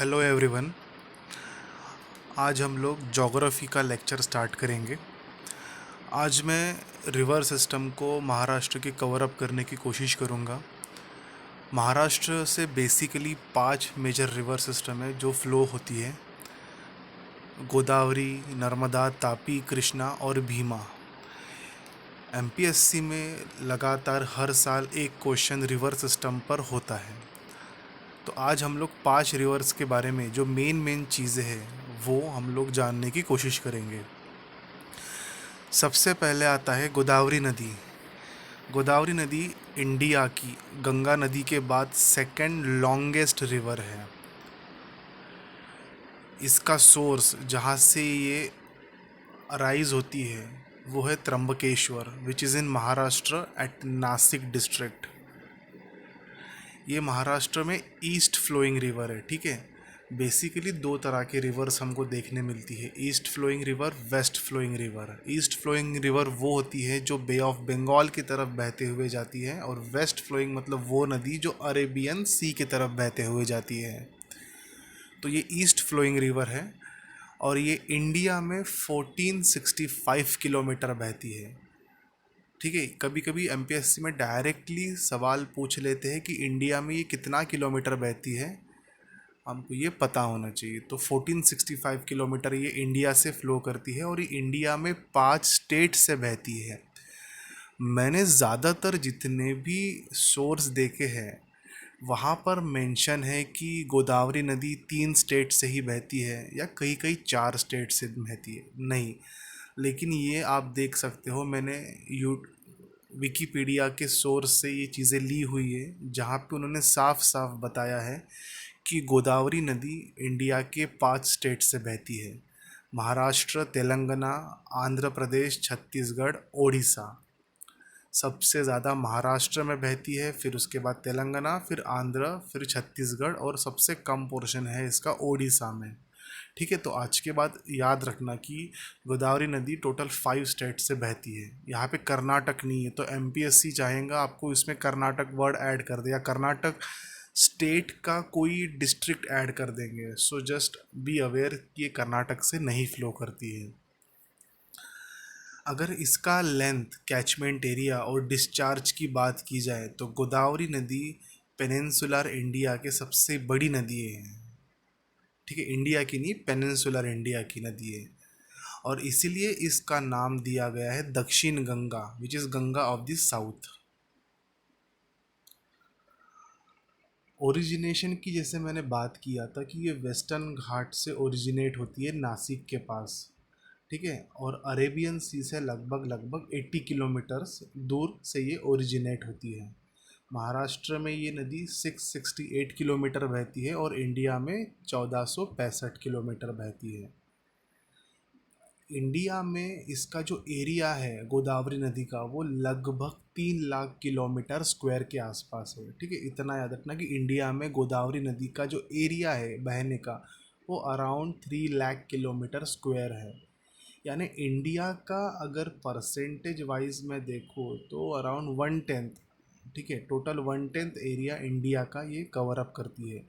Hello everyone. आज हम लोग ज्योग्राफी का लेक्चर स्टार्ट करेंगे। आज मैं रिवर सिस्टम को महाराष्ट्र के कवर अप करने की कोशिश करूँगा। महाराष्ट्र से बेसिकली 5 मेजर रिवर सिस्टम है जो फ्लो होती है: गोदावरी, नर्मदा, तापी, कृष्णा और भीमा। एमपीएससी में लगातार हर साल एक क्वेश्चन रिवर सिस्टम पर होता है। तो आज हम लोग 5 रिवर्स के बारे में जो मेन चीज़ें हैं वो हम लोग जानने की कोशिश करेंगे। सबसे पहले आता है गोदावरी नदी। गोदावरी नदी इंडिया की गंगा नदी के बाद सेकंड लॉन्गेस्ट रिवर है। इसका सोर्स जहाँ से ये अराइज होती है वो है Trimbakeshwar, which is in Maharashtra at Nashik district. ये महाराष्ट्र में ईस्ट फ्लोइंग रिवर है। ठीक है, बेसिकली दो तरह के रिवर्स हमको देखने मिलती है: east flowing river, west flowing river. East flowing river वो होती है जो बे ऑफ बंगाल की तरफ बहते हुए जाती है, और वेस्ट फ्लोइंग मतलब वो नदी जो अरेबियन सी की तरफ बहते हुए जाती है। तो ये ईस्ट फ्लोइंग रिवर है और ये इंडिया में 1465 किलोमीटर बहती है। ठीक है, कभी कभी एमपीएससी में डायरेक्टली सवाल पूछ लेते हैं कि इंडिया में ये कितना किलोमीटर बहती है, हमको ये पता होना चाहिए। तो 1465 किलोमीटर ये इंडिया से फ़्लो करती है और ये इंडिया में 5 स्टेट से बहती है। मैंने ज़्यादातर जितने भी सोर्स देखे हैं वहाँ पर मेंशन है कि गोदावरी नदी 3 स्टेट से ही बहती है या कहीं कहीं 4 स्टेट से बहती है, नहीं। लेकिन ये आप देख सकते हो, मैंने यू विकिपीडिया के सोर्स से ये चीज़ें ली हुई है जहाँ पे उन्होंने साफ साफ बताया है कि गोदावरी नदी इंडिया के 5 स्टेट से बहती है: महाराष्ट्र, तेलंगाना, आंध्र प्रदेश, छत्तीसगढ़, ओडिशा। सबसे ज़्यादा महाराष्ट्र में बहती है, फिर उसके बाद तेलंगाना, फिर आंध्र, फिर छत्तीसगढ़, और सबसे कम पोर्शन है इसका ओडिशा में। ठीक है, तो आज के बाद याद रखना कि गोदावरी नदी टोटल 5 स्टेट से बहती है। यहाँ पे कर्नाटक नहीं है, तो एमपीएससी चाहेगा आपको इसमें कर्नाटक वर्ड ऐड कर दे या कर्नाटक स्टेट का कोई डिस्ट्रिक्ट ऐड कर देंगे। सो जस्ट बी अवेयर कि ये कर्नाटक से नहीं फ्लो करती है। अगर इसका लेंथ, कैचमेंट एरिया और डिस्चार्ज की बात की जाए तो गोदावरी नदी पेनिनसुलर इंडिया के सबसे बड़ी नदी है। ठीक है, इंडिया की नहीं, पेनिनसुलर इंडिया की नदी है, और इसीलिए इसका नाम दिया गया है दक्षिण Ganga, which is Ganga of the south. Origination की जैसे मैंने बात किया था कि ये वेस्टर्न घाट से ओरिजिनेट होती है नासिक के पास। ठीक है, और अरेबियन सी से लगभग 80 किलोमीटर्स दूर से ये ओरिजिनेट होती है। महाराष्ट्र में ये नदी 668 किलोमीटर बहती है और इंडिया में 1465 किलोमीटर बहती है। इंडिया में इसका जो एरिया है गोदावरी नदी का वो लगभग 3 लाख किलोमीटर स्क्वायर के आसपास है। ठीक है, इतना याद रखना कि इंडिया में गोदावरी नदी का जो एरिया है बहने का वो अराउंड 3 लाख किलोमीटर स्क्वायर है। यानी इंडिया का अगर परसेंटेज वाइज में देखो तो अराउंड 1/10। ठीक है, टोटल 1/10 एरिया इंडिया का ये कवर अप करती है।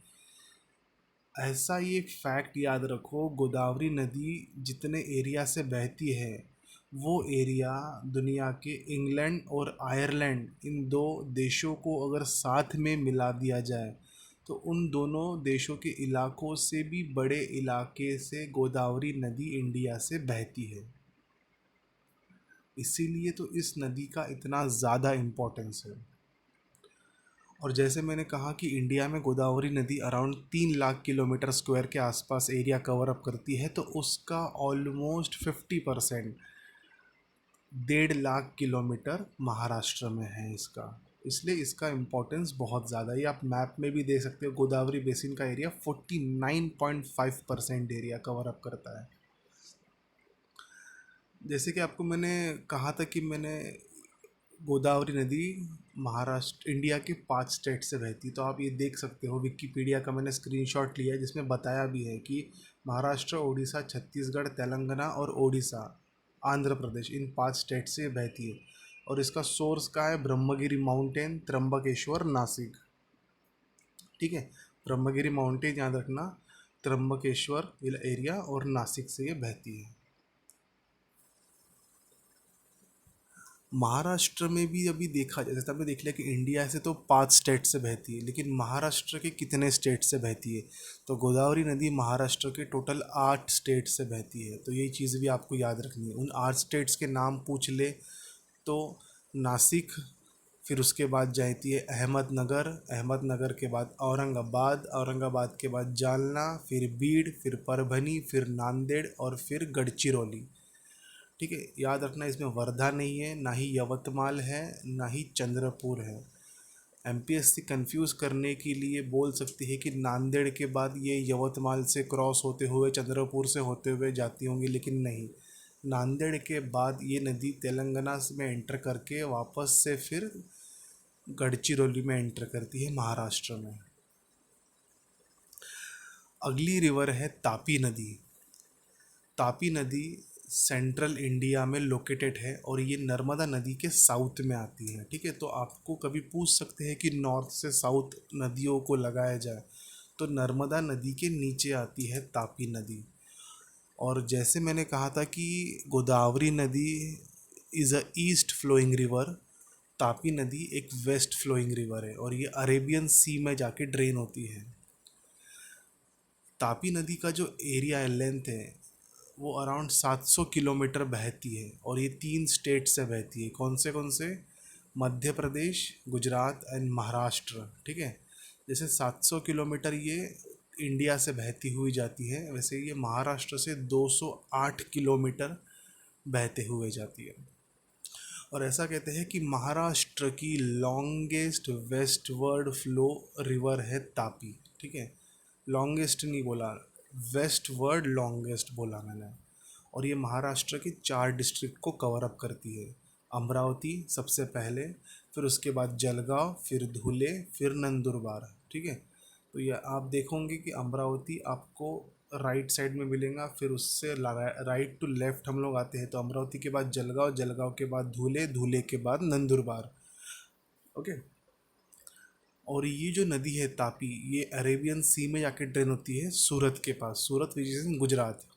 ऐसा ये फैक्ट याद रखो, गोदावरी नदी जितने एरिया से बहती है वो एरिया दुनिया के इंग्लैंड और आयरलैंड, इन दो देशों को अगर साथ में मिला दिया जाए तो उन दोनों देशों के इलाकों से भी बड़े इलाके से गोदावरी नदी इंडिया से बहती है। इसीलिए तो इस नदी का इतना ज़्यादा इम्पोर्टेंस है। और जैसे मैंने कहा कि इंडिया में गोदावरी नदी अराउंड 3 लाख किलोमीटर स्क्वायर के आसपास एरिया कवर अप करती है, तो उसका ऑलमोस्ट 50%, 1.5 लाख किलोमीटर महाराष्ट्र में है इसका। इसलिए इसका इम्पोर्टेंस बहुत ज़्यादा है। ये आप मैप में भी देख सकते हो, गोदावरी बेसिन का एरिया 49.5% एरिया कवर अप करता है। जैसे कि आपको मैंने कहा था कि मैंने गोदावरी नदी महाराष्ट्र इंडिया के 5 स्टेट से बहती, तो आप ये देख सकते हो विकिपीडिया का मैंने स्क्रीनशॉट लिया है जिसमें बताया भी है कि महाराष्ट्र, उड़ीसा, छत्तीसगढ़, तेलंगाना और ओडिशा, आंध्र प्रदेश, इन 5 स्टेट से बहती है। और इसका सोर्स का है ब्रह्मगिरी माउंटेन, त्र्यंबकेश्वर, नासिक। ठीक है, ब्रह्मगिरी माउंटेन याद रखना, त्र्यंबकेश्वर एरिया और नासिक से ये बहती है। महाराष्ट्र में भी अभी देखा जाए, जैसे आपने देख लिया कि इंडिया से तो 5 स्टेट से बहती है, लेकिन महाराष्ट्र के कितने स्टेट से बहती है? तो गोदावरी नदी महाराष्ट्र के टोटल 8 स्टेट से बहती है। तो यही चीज़ भी आपको याद रखनी है। उन 8 स्टेट्स के नाम पूछ ले तो नासिक, फिर उसके बाद जाती है अहमदनगर, अहमदनगर के बाद औरंगाबाद, औरंगाबाद के बाद जालना, फिर बीड़, फिर परभनी, फिर नांदेड़ और फिर गढ़चिरौली। ठीक है, याद रखना इसमें वर्धा नहीं है, ना ही यवतमाल है, ना ही चंद्रपुर है। एमपीएससी कंफ्यूज करने के लिए बोल सकती है कि नांदेड़ के बाद ये यवतमाल से क्रॉस होते हुए चंद्रपुर से होते हुए जाती होंगी, लेकिन नहीं। नांदेड़ के बाद ये नदी तेलंगाना में एंटर करके वापस से फिर गढ़चिरौली में एंटर करती है महाराष्ट्र में। अगली रिवर है तापी नदी। तापी नदी सेंट्रल इंडिया में लोकेटेड है और ये नर्मदा नदी के साउथ में आती है। ठीक है, तो आपको कभी पूछ सकते हैं कि नॉर्थ से साउथ नदियों को लगाया जाए, तो नर्मदा नदी के नीचे आती है तापी नदी। और जैसे मैंने कहा था कि गोदावरी नदी is a east flowing river, Tapi नदी एक वेस्ट फ्लोइंग रिवर है और ये अरेबियन सी में जाके ड्रेन होती है। तापी नदी का जो एरिया है, लेंथ है, वो अराउंड 700 किलोमीटर बहती है और ये 3 स्टेट से बहती है। कौन से? मध्य प्रदेश, गुजरात एंड महाराष्ट्र। ठीक है, जैसे 700 किलोमीटर ये इंडिया से बहती हुई जाती है, वैसे ये महाराष्ट्र से 208 किलोमीटर बहते हुए जाती है। और ऐसा कहते हैं कि महाराष्ट्र की लॉन्गेस्ट वेस्टवर्ड फ्लो रिवर है तापी। ठीक है, लॉन्गेस्ट नहीं बोला, वेस्टवर्ड लॉन्गेस्ट बोला मैंने। और ये महाराष्ट्र के 4 डिस्ट्रिक्ट को कवर अप करती है। अमरावती सबसे पहले, फिर उसके बाद जलगांव, फिर धुले, फिर नंदुरबार। ठीक है, तो ये आप देखोगे कि अमरावती आपको राइट साइड में मिलेगा, फिर उससे राइट टू लेफ्ट हम लोग आते हैं, तो अमरावती के बाद जलगांव, जलगांव के बाद धुले, धुले के बाद नंदुरबार। ओके, और ये जो नदी है तापी, ये अरेबियन सी में जाके ड्रेन होती है सूरत के पास, Surat which is in Gujarat.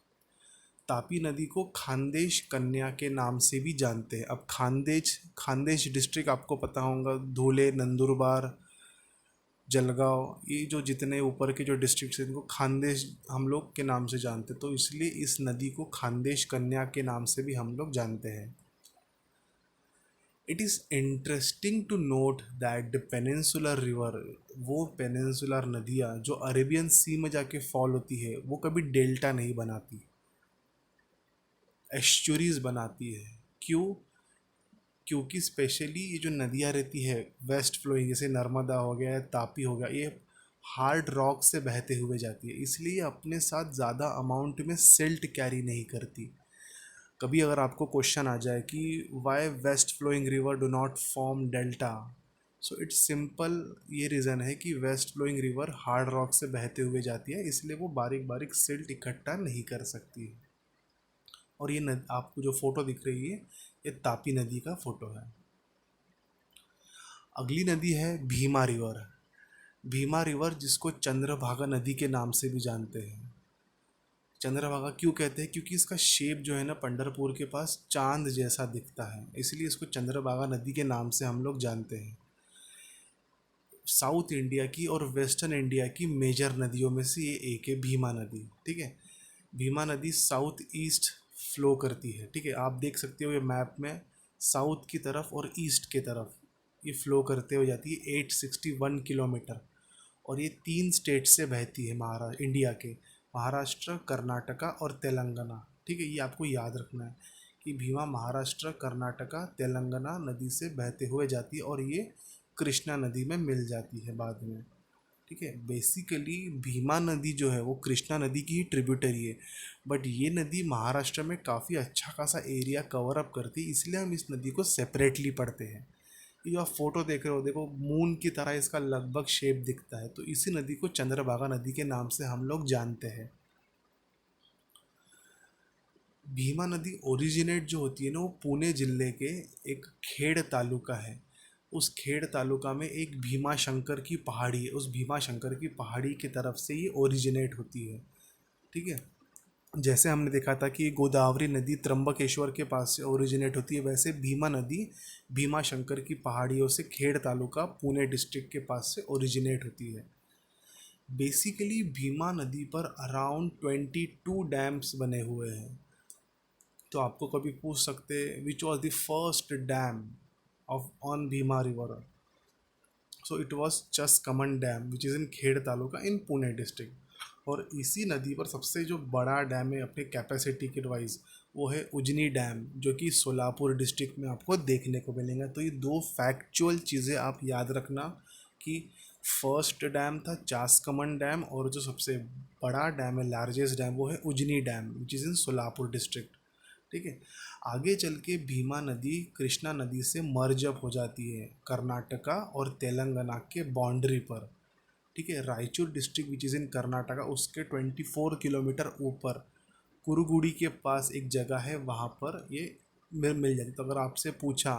Tapi नदी को खानदेश कन्या के नाम से भी जानते हैं। अब खानदेश, खानदेश डिस्ट्रिक्ट आपको पता होगा, धुले, नंदुरबार, जलगांव, ये जो जितने ऊपर के जो डिस्ट्रिक्ट्स हैं इनको खानदेश हम लोग के नाम से जानते हैं, तो इसलिए इस नदी को खानदेश कन्या के नाम से भी हम लोग जानते हैं। It is interesting to note that the peninsular river, वो पेनिनसुलर नदियाँ जो अरेबियन सी में जाके फॉल होती है, वो कभी डेल्टा नहीं बनाती, एस्चुरीज बनाती है। क्यों? क्योंकि स्पेशली ये जो नदियाँ रहती है वेस्ट फ्लोइंग, जैसे नर्मदा हो गया, तापी हो गया, ये हार्ड रॉक से बहते हुए जाती है, इसलिए अपने साथ ज़्यादा अमाउंट में सिल्ट कैरी नहीं करती। कभी अगर आपको क्वेश्चन आ जाए कि why west flowing river do not form delta, so it's simple, ये रीज़न है कि west flowing river hard rock से बहते हुए जाती है, इसलिए वो बारीक बारीक सिल्ट इकट्ठा नहीं कर सकती। और ये आपको जो फ़ोटो दिख रही है, ये तापी नदी का फ़ोटो है। अगली नदी है भीमा रिवर। भीमा रिवर जिसको चंद्रभागा नदी के नाम से भी जानते हैं। चंद्रभागा क्यों कहते हैं? क्योंकि इसका शेप जो है ना, पंढरपुर के पास चांद जैसा दिखता है, इसलिए इसको चंद्रभागा नदी के नाम से हम लोग जानते हैं। साउथ इंडिया की और वेस्टर्न इंडिया की मेजर नदियों में से ये एक है भीमा नदी। ठीक है, भीमा नदी साउथ ईस्ट फ्लो करती है। ठीक है, आप देख सकते हो ये मैप में, साउथ की तरफ और ईस्ट की तरफ ये फ्लो करते हुए जाती है 861 किलोमीटर। और ये 3 स्टेट से बहती है, महाराष्ट्र, इंडिया के महाराष्ट्र, कर्नाटका और तेलंगाना। ठीक है, ये आपको याद रखना है कि भीमा महाराष्ट्र, कर्नाटका, तेलंगाना नदी से बहते हुए जाती है और ये कृष्णा नदी में मिल जाती है बाद में। ठीक है, बेसिकली भीमा नदी जो है वो कृष्णा नदी की ही ट्रिब्यूटरी है, बट ये नदी महाराष्ट्र में काफ़ी अच्छा खासा एरिया कवर अप करती है, इसलिए हम इस नदी को सेपरेटली पढ़ते हैं। ये जो आप फोटो देख रहे हो, देखो मून की तरह इसका लगभग शेप दिखता है, तो इसी नदी को चंद्रभागा नदी के नाम से हम लोग जानते हैं। भीमा नदी ओरिजिनेट जो होती है ना, वो पुणे ज़िले के एक खेड़ तालुका है। उस खेड़ तालुका में एक भीमा शंकर की पहाड़ी है, उस भीमा शंकर की पहाड़ी की तरफ से ये ओरिजिनेट होती है। ठीक है। जैसे हमने देखा था कि गोदावरी नदी त्र्यंबकेश्वर के पास से ओरिजिनेट होती है, वैसे भीमा नदी भीमा शंकर की पहाड़ियों से खेड़ तालुका पुणे डिस्ट्रिक्ट के पास से ओरिजिनेट होती है। बेसिकली भीमा नदी पर अराउंड 22 डैम्स बने हुए हैं। तो आपको कभी पूछ सकते हैं which was the first dam of on Bhima river. So it was Chaskaman dam which is in Khed taluka in Pune district. और इसी नदी पर सबसे जो बड़ा डैम है अपने कैपेसिटी के वाइज, वो है उजनी डैम, जो कि सोलापुर डिस्ट्रिक्ट में आपको देखने को मिलेगा। तो ये दो फैक्चुअल चीज़ें आप याद रखना कि फर्स्ट डैम था चासकमन डैम, और जो सबसे बड़ा डैम है लार्जेस्ट डैम वो है Ujani dam which is in Solapur district. ठीक है। आगे चल के भीमा नदी कृष्णा नदी से मर्ज अप हो जाती है कर्नाटका और तेलंगाना के बाउंड्री पर। ठीक है। Raichur district which is in Karnataka, उसके 24 किलोमीटर ऊपर कुरुगुड़ी के पास एक जगह है, वहाँ पर ये मिल जाती। तो अगर आपसे पूछा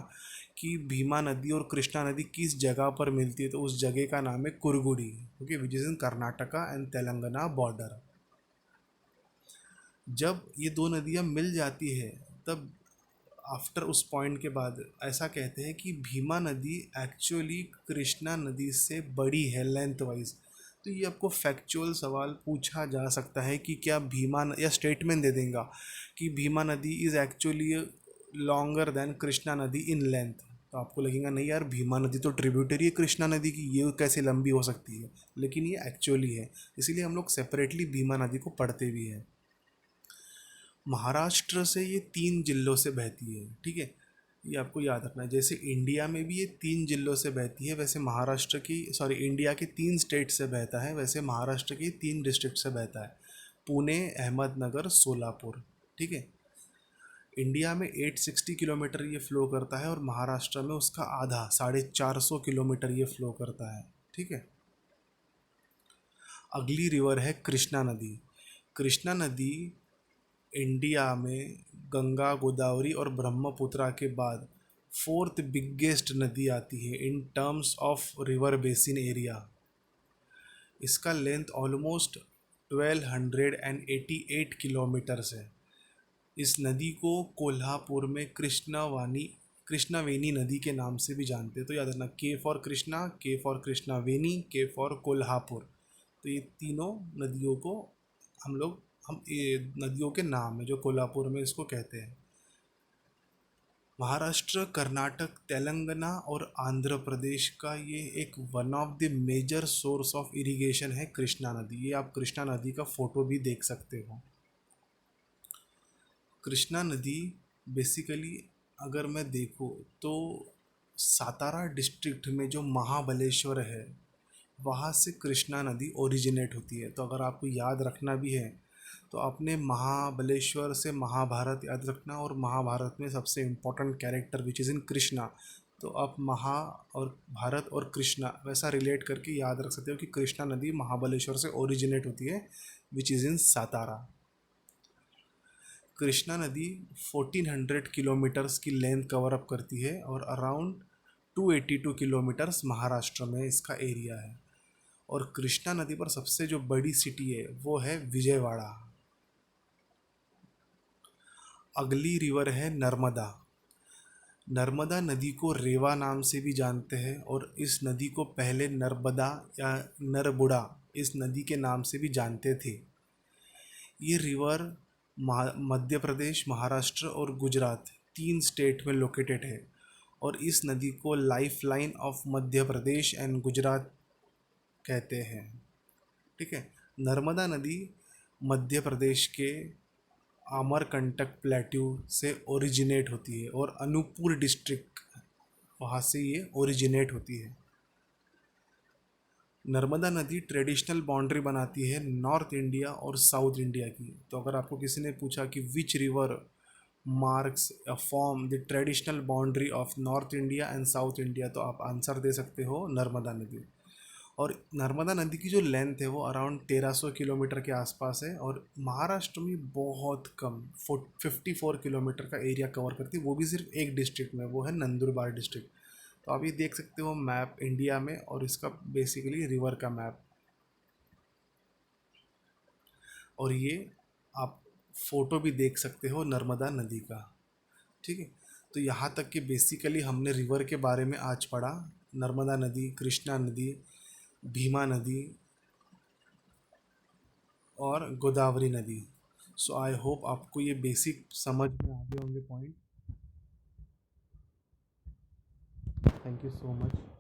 कि भीमा नदी और कृष्णा नदी किस जगह पर मिलती है, तो उस जगह का नाम है Kurugudi. Okay, which is in Karnataka and Telangana border. जब ये दो नदियाँ मिल जाती है, तब आफ्टर उस पॉइंट के बाद ऐसा कहते हैं कि भीमा नदी एक्चुअली कृष्णा नदी से बड़ी है लेंथ वाइज। तो ये आपको फैक्चुअल सवाल पूछा जा सकता है कि क्या या स्टेटमेंट दे देगा कि भीमा नदी is actually longer than Krishna नदी इन लेंथ। तो आपको लगेगा नहीं यार, भीमा नदी तो ट्रिब्यूटरी है कृष्णा नदी की, ये कैसे लंबी हो सकती है, लेकिन ये एक्चुअली है। इसीलिए हम लोग सेपरेटली भीमा नदी को पढ़ते भी हैं। महाराष्ट्र से ये 3 जिलों से बहती है। ठीक है। ये आपको याद रखना है। जैसे इंडिया में भी ये 3 जिलों से बहती है, वैसे इंडिया के 3 स्टेट से बहता है, वैसे महाराष्ट्र की 3 डिस्ट्रिक्ट से बहता है, पुणे, अहमदनगर, सोलापुर। ठीक है। इंडिया में 860 किलोमीटर ये फ्लो करता है, और महाराष्ट्र में उसका आधा 450 किलोमीटर ये फ्लो करता है। ठीक है। अगली रिवर है कृष्णा नदी। कृष्णा नदी इंडिया में गंगा, गोदावरी और ब्रह्मपुत्रा के बाद 4th बिगेस्ट नदी आती है in terms of river basin area. इसका लेंथ ऑलमोस्ट 1288 किलोमीटर्स है। इस नदी को कोल्हापुर में कृष्णावेनी नदी के नाम से भी जानते हैं। तो याद रखना, के फॉर कृष्णा, के फॉर कृष्णावेनी, के फॉर कोल्हापुर। तो ये तीनों नदियों को हम ये नदियों के नाम है जो कोल्हापुर में इसको कहते हैं। महाराष्ट्र, कर्नाटक, तेलंगाना और आंध्र प्रदेश का ये एक one of the major source of irrigation है कृष्णा नदी। ये आप कृष्णा नदी का फोटो भी देख सकते हो। कृष्णा नदी बेसिकली अगर मैं देखूँ तो सातारा डिस्ट्रिक्ट में जो महाबलेश्वर है, वहाँ से कृष्णा नदी ओरिजिनेट होती है। तो अगर आपको याद रखना भी है तो अपने महाबलेश्वर से महाभारत याद रखना, और महाभारत में सबसे इम्पोर्टेंट कैरेक्टर विच इज़ इन कृष्णा। तो आप महा और भारत और कृष्णा वैसा रिलेट करके याद रख सकते हो कि कृष्णा नदी महाबलेश्वर से ओरिजिनेट होती है विच इज़ इन सातारा। कृष्णा नदी 1400 किलोमीटर्स की लेंथ कवर अप करती है, और अराउंड 282 किलोमीटर्स महाराष्ट्र में इसका एरिया है। और कृष्णा नदी पर सबसे जो बड़ी सिटी है वो है विजयवाड़ा। अगली रिवर है नर्मदा। नर्मदा नदी को रेवा नाम से भी जानते हैं, और इस नदी को पहले नर्मदा या नरबुड़ा इस नदी के नाम से भी जानते थे। ये रिवर मध्य प्रदेश, महाराष्ट्र और गुजरात 3 स्टेट में लोकेटेड है, और इस नदी को life line of Madhya Pradesh and Gujarat कहते हैं। ठीक है। नर्मदा नदी मध्य प्रदेश के अमरकंटक प्लेट्यू से ओरिजिनेट होती है, और अनूपपुर डिस्ट्रिक्ट वहाँ से ये ओरिजिनेट होती है। नर्मदा नदी ट्रेडिशनल बाउंड्री बनाती है नॉर्थ इंडिया और साउथ इंडिया की। तो अगर आपको किसी ने पूछा कि which river marks form the traditional boundary of north India and south India, तो आप आंसर दे सकते हो नर्मदा नदी। और नर्मदा नदी की जो लेंथ है वो अराउंड 1300 किलोमीटर के आसपास है, और महाराष्ट्र में बहुत कम 54 किलोमीटर का एरिया कवर करती है, वो भी सिर्फ एक डिस्ट्रिक्ट में, वो है नंदुरबार डिस्ट्रिक्ट। तो आप ये देख सकते हो मैप इंडिया में, और इसका बेसिकली रिवर का मैप। और ये आप फोटो भी देख सकते हो नर्मदा नदी का। ठीक है, तो यहाँ तक कि बेसिकली हमने रिवर के बारे में आज पढ़ा, नर्मदा नदी, कृष्णा नदी, भीमा नदी और गोदावरी नदी। सो आई होप आपको ये बेसिक समझ में आ गए होंगे point. Thank you so much.